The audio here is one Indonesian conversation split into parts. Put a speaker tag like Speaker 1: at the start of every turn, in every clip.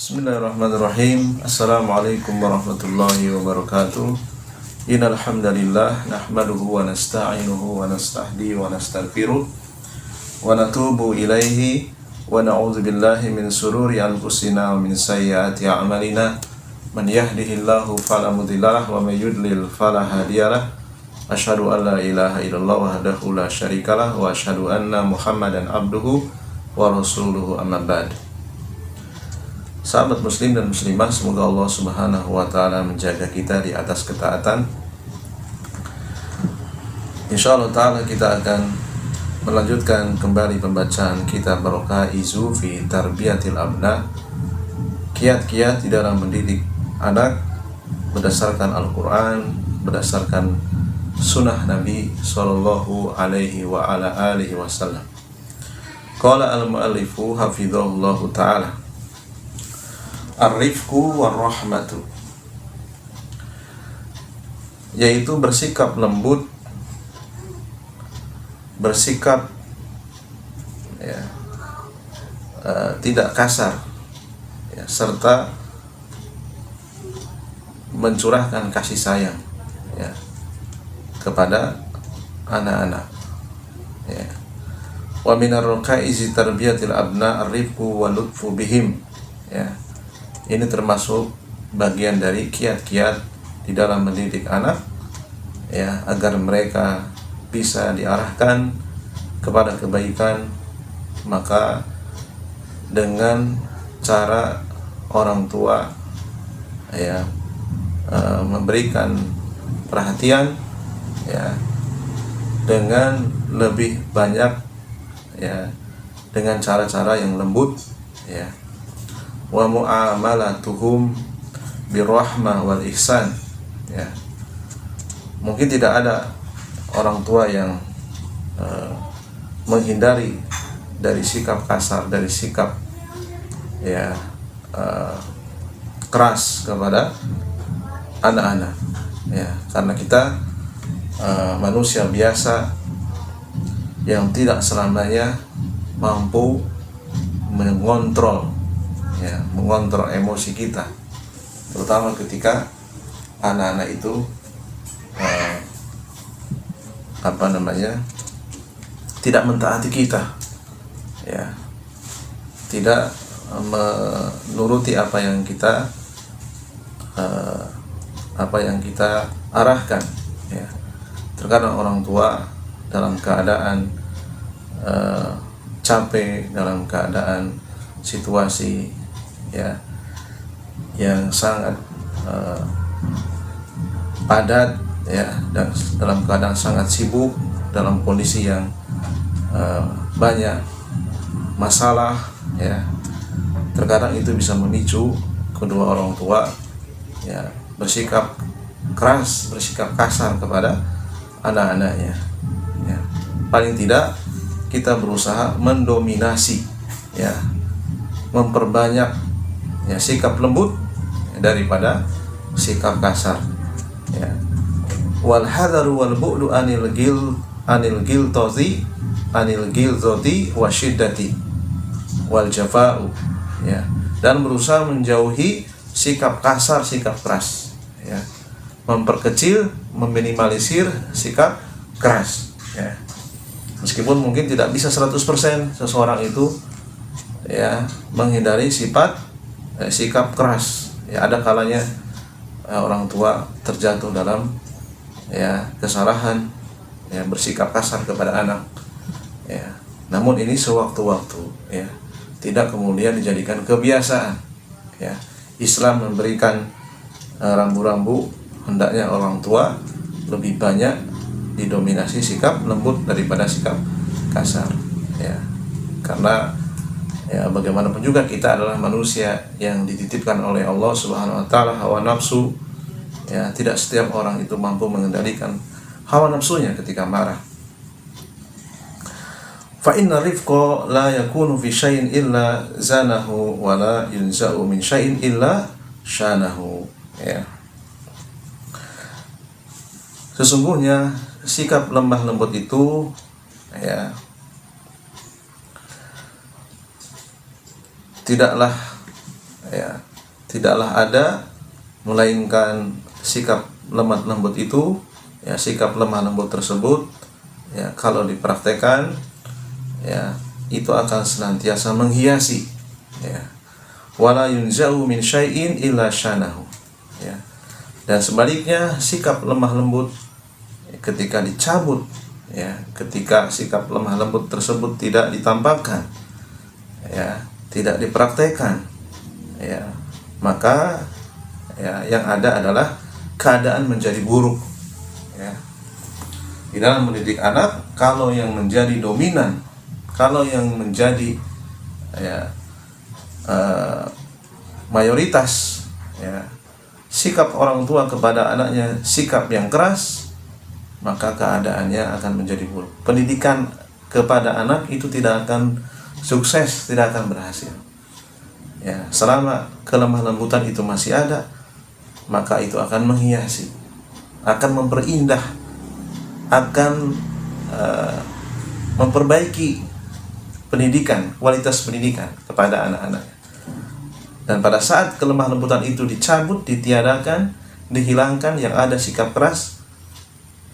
Speaker 1: Bismillahirrahmanirrahim. Assalamualaikum warahmatullahi wabarakatuh. Innal hamdalillah nahmaduhu wa nasta'inuhu wa nastahdi wa nastaghfiruh wa natubu ilaihi wa na'udzu billahi min sururi anfusina wa min sayyiati a'malina. Man yahdihillahu fala mudhillalah wa may yudlil fala hadiyalah. Asyhadu an la ilaha illallah wahdahu la syarikalah wa asyhadu anna Muhammadan abduhu wa rasuluhu amma ba'd. Sahabat muslim dan muslimah, semoga Allah subhanahu wa ta'ala menjaga kita di atas ketaatan. InsyaAllah ta'ala kita akan melanjutkan kembali pembacaan kitab Ar-Rakaizu fi Tarbiyatil Abna, kiat-kiat di dalam mendidik anak berdasarkan Al-Quran, berdasarkan sunnah Nabi sallallahu alaihi wa ala alihi wasallam. Qala al-mu'allifu hafidhahullahu ta'ala, ar-rifqu war-rahmatu, yaitu bersikap lembut, bersikap tidak kasar, serta mencurahkan kasih sayang kepada anak-anak. Wa minar rakaizi tarbiyatil abna ar-rifqu wa lutfu bihim. Ini termasuk bagian dari kiat-kiat di dalam mendidik anak, agar mereka bisa diarahkan kepada kebaikan. Maka dengan cara orang tua memberikan perhatian dengan lebih banyak, dengan cara-cara yang lembut, wa mu'amalatuhum birrahmah wal ihsan. Mungkin tidak ada orang tua yang menghindari dari sikap kasar, dari sikap keras kepada anak-anak, karena kita manusia biasa yang tidak selamanya mampu mengontrol emosi kita, terutama ketika anak-anak itu tidak mentaati kita, tidak menuruti apa yang kita arahkan. Terkadang orang tua dalam keadaan capek, dalam keadaan situasi yang sangat padat, dan dalam keadaan sangat sibuk, dalam kondisi yang banyak masalah, terkadang itu bisa memicu kedua orang tua bersikap keras, bersikap kasar kepada anak-anaknya. Paling tidak kita berusaha mendominasi, memperbanyak sikap lembut daripada sikap kasar. Wal hadaru wal bu'du anil gilzati wasyiddati wal jafa'u, dan berusaha menjauhi sikap kasar, sikap keras, memperkecil, meminimalisir sikap keras. Meskipun mungkin tidak bisa 100% seseorang itu menghindari sikap keras. Ada kalanya orang tua terjatuh dalam kesalahan, bersikap kasar kepada anak. Namun ini sewaktu-waktu, tidak kemudian dijadikan kebiasaan. Islam memberikan rambu-rambu, hendaknya orang tua lebih banyak didominasi sikap lembut daripada sikap kasar. Karena bagaimanapun juga kita adalah manusia yang dititipkan oleh Allah Subhanahu wa ta'ala hawa nafsu. Tidak setiap orang itu mampu mengendalikan hawa nafsunya ketika marah. Fa inna rifqa la yakunu fi syai'in illa zanahu wa la yunza'u min syai'in illa syanahu. Sesungguhnya sikap lemah lembut itu tidaklah ya, tidaklah ada melainkan sikap lemah lembut itu, ya, sikap lemah lembut tersebut, ya, kalau dipraktekkan, ya, itu akan senantiasa menghiasi, ya, wala yunzau min syai'in illa syanahu, ya. Dan sebaliknya sikap lemah lembut ketika dicabut, ya, ketika sikap lemah lembut tersebut tidak ditampakkan, ya, tidak dipraktekkan, ya, maka, ya, yang ada adalah keadaan menjadi buruk, ya. Di dalam mendidik anak, kalau yang menjadi dominan, kalau yang menjadi, ya, mayoritas, ya, sikap orang tua kepada anaknya sikap yang keras, maka keadaannya akan menjadi buruk. Pendidikan kepada anak itu tidak akan sukses, tidak akan berhasil, ya, selama kelemah lembutan itu masih ada, maka itu akan menghiasi, akan memperindah, akan memperbaiki pendidikan, kualitas pendidikan kepada anak-anaknya. Dan pada saat kelemah lembutan itu dicabut, ditiadakan, dihilangkan, yang ada sikap keras,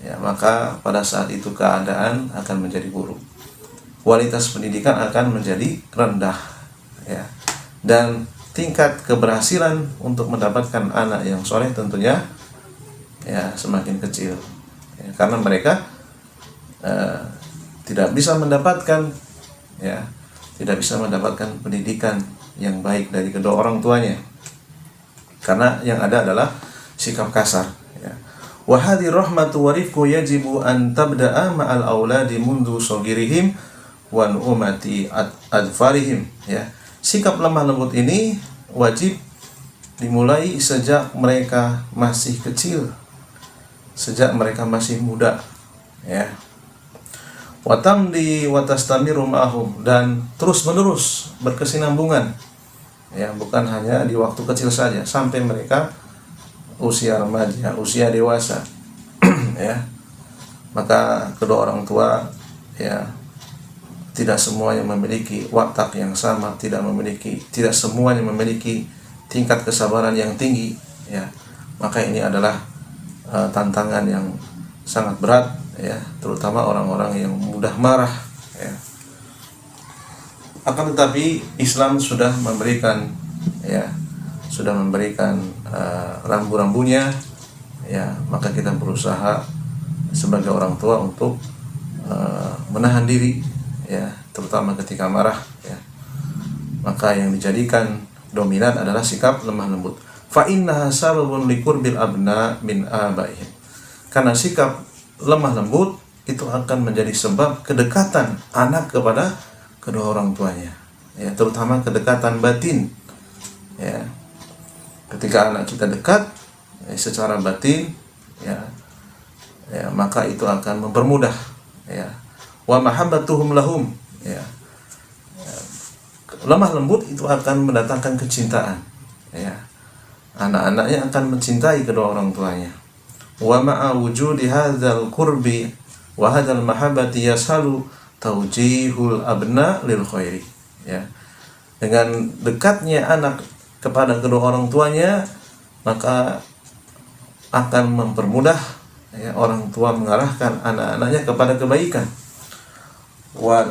Speaker 1: ya, maka pada saat itu keadaan akan menjadi buruk. Kualitas pendidikan akan menjadi rendah, ya. Dan tingkat keberhasilan untuk mendapatkan anak yang soleh tentunya, ya, semakin kecil, ya, karena mereka tidak bisa mendapatkan, ya, tidak bisa mendapatkan pendidikan yang baik dari kedua orang tuanya, karena yang ada adalah sikap kasar, ya. Wa hadhi rahmatu wa rifqu yajibu an tabda'a ma'al auladi mundu shagirihim wa nu'mati adfarihim, ya. Sikap lemah lembut ini wajib dimulai sejak mereka masih kecil, sejak mereka masih muda, ya. Watamdi watastamiru ma'ahum, dan terus menerus berkesinambungan, ya, bukan hanya di waktu kecil saja, sampai mereka usia remaja, usia dewasa, ya. Maka kedua orang tua, ya, tidak semuanya memiliki watak yang sama, tidak semuanya memiliki tingkat kesabaran yang tinggi, ya. Maka ini adalah tantangan yang sangat berat, ya, terutama orang-orang yang mudah marah, ya. Akan tetapi Islam sudah memberikan, ya, rambu-rambunya, ya. Maka kita berusaha sebagai orang tua untuk menahan diri, ya, terutama ketika marah, ya. Maka yang dijadikan dominan adalah sikap lemah lembut. Fa innaha sababun liqurbil abna min abaihim. Karena sikap lemah lembut itu akan menjadi sebab kedekatan anak kepada kedua orang tuanya, ya, terutama kedekatan batin, ya. Ketika anak kita dekat, ya, secara batin, ya, maka itu akan mempermudah, ya, wa mahabbatuhum lahum, ya. Lemah lembut itu akan mendatangkan kecintaan, ya. Anak-anaknya akan mencintai kedua orang tuanya. Wa ma'a wujudi hadzal qurbi wa hadzal mahabbati yasalu taujihul abna lil khairi, ya. Dengan dekatnya anak kepada kedua orang tuanya, maka akan mempermudah, ya, orang tua mengarahkan anak-anaknya kepada kebaikan. Wa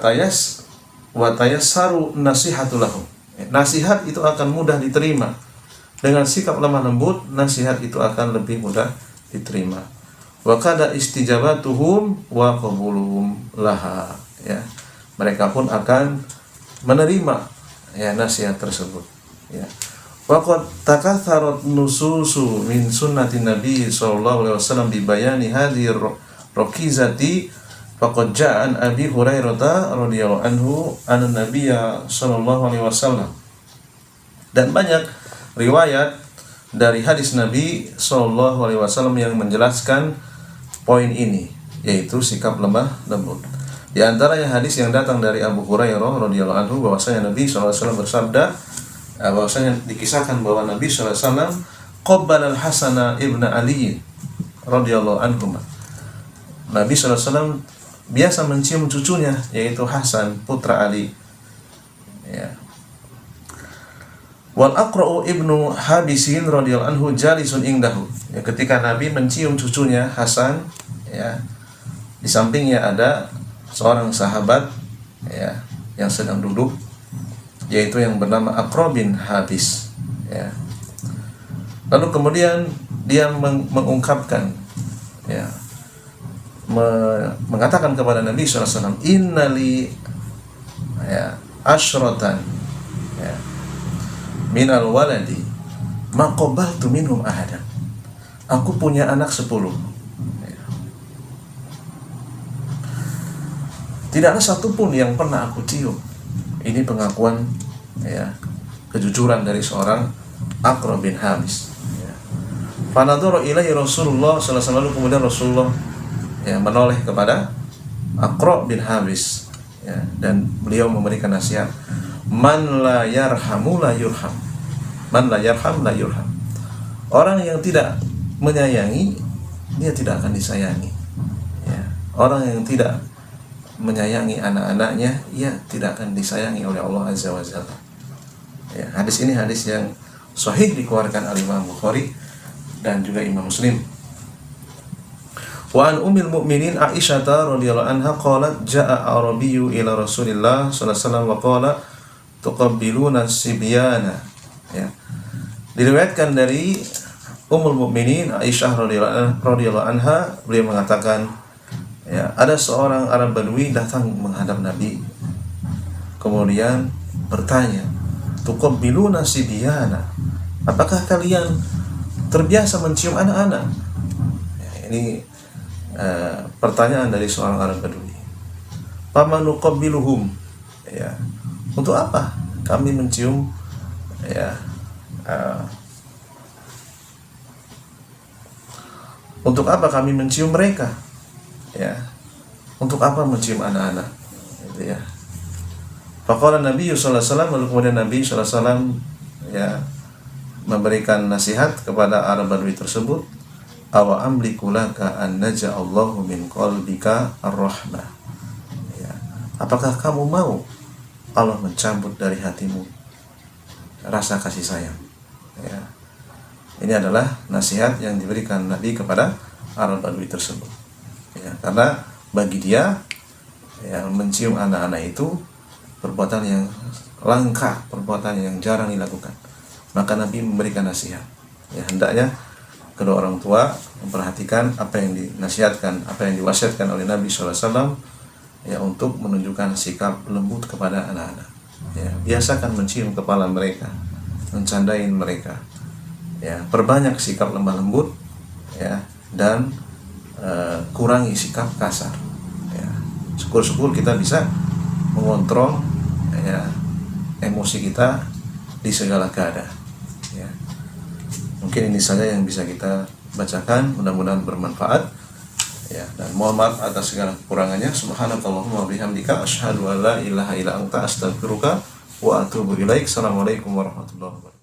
Speaker 1: tayassaru nasihatul lahum. Nasihat itu akan mudah diterima. Dengan sikap lemah lembut, nasihat itu akan lebih mudah diterima. Wa kada istijabatuhum wa qabuluhum laha, ya. Mereka pun akan menerima, ya, nasihat tersebut, ya. Wa qad takatsarat nususu min sunnati Nabi sallallahu alaihi wasallam bi bayani hadhihi raqizati faqad ja'a an Abi Hurairah radhiyallahu anhu an Nabiyya sallallahu alaihi wasallam. Dan banyak riwayat dari hadis Nabi sallallahu alaihi wasallam yang menjelaskan poin ini, yaitu sikap lemah lembut. Di antaranya hadis yang datang dari Abu Hurairah radhiyallahu anhu bahwasanya Nabi sallallahu alaihi wasallam bersabda, bahwasanya dikisahkan bahwa Nabi sallallahu alaihi wasallam qabbala al-Hasan ibn Ali radhiyallahu anhu. Nabi sallallahu alaihi wasallam biasa mencium cucunya, yaitu Hasan putra Ali, ya. Wal Aqra'u ibnu Habisin radhiyallahu anhu jalisun indahu. Ya, ketika Nabi mencium cucunya Hasan, ya, di sampingnya ada seorang sahabat, ya, yang sedang duduk, yaitu yang bernama Aqra' bin Habis, ya. Lalu kemudian dia mengungkapkan, ya, mengatakan kepada Nabi SAW, innali, ya, asyratan, ya, minal waladi maqabaltu minhum ahadan. Aku punya anak 10. Tidak ada satupun yang pernah aku cium. Ini pengakuan, ya, kejujuran dari seorang Aqra' bin Habis. Fanadhara ilaihi Rasulullah sallallahu alaihi wasallam, kemudian Rasulullah, ya, menoleh kepada Aqra' bin Habis, ya, dan beliau memberikan nasihat, man la yarhamu la yurham, man la yarham la yurham. Orang yang tidak menyayangi, dia tidak akan disayangi, ya. Orang yang tidak menyayangi anak-anaknya, ia tidak akan disayangi oleh Allah Azza wa Jalla. Ya, hadis ini hadis yang sahih, dikeluarkan oleh Imam Bukhari dan juga Imam Muslim. Wa an ummil mu'minin Aisyah radhiyallahu anha qalat jaa arabiyyu ila Rasulillah sallallahu alaihi wasallam wa qala tuqabbiluna sibyana. Ya. Diriwayatkan dari Ummul Mukminin Aisyah radhiyallahu anha, beliau mengatakan, ya, ada seorang Arab Badui datang menghadap Nabi, kemudian bertanya, tuqabbiluna sibyana, apakah kalian terbiasa mencium anak-anak? Ya, ini pertanyaan dari seorang Arab Badui. Fama nuqabbiluhum, ya, untuk apa kami mencium, ya, untuk apa kami mencium mereka, ya, untuk apa mencium anak-anak, gitu, ya. Faqala Nabi sallallahu alaihi wasallam, lalu kemudian Nabi sallallahu alaihi wasallam, ya, memberikan nasihat kepada Arab Badui tersebut, awa amliku laka an naja'allahu min qalbika ar-rahmah, ya, apakah kamu mau Allah mencabut dari hatimu rasa kasih sayang, ya. Ini adalah nasihat yang diberikan Nabi kepada Arab Badui tersebut, ya, karena bagi dia, ya, mencium anak-anak itu perbuatan yang langka, perbuatan yang jarang dilakukan. Maka Nabi memberikan nasihat, ya, hendaknya kedua orang tua memperhatikan apa yang dinasihatkan, apa yang diwasiatkan oleh Nabi SAW, ya, untuk menunjukkan sikap lembut kepada anak-anak, ya. Biasakan mencium kepala mereka, mencandain mereka, ya, perbanyak sikap lemah lembut, ya, dan kurangi sikap kasar, ya. Syukur-syukur kita bisa mengontrol, ya, emosi kita di segala keadaan, ya. Mungkin ini saja yang bisa kita bacakan, mudah-mudahan bermanfaat, ya, dan mohon maaf atas segala kekurangannya. Subhanakallahumma wa bihamdika asyhadu an la ilaha illa anta astaghfiruka wa atubu ilaik. Assalamualaikum warahmatullahi wabarakatuh.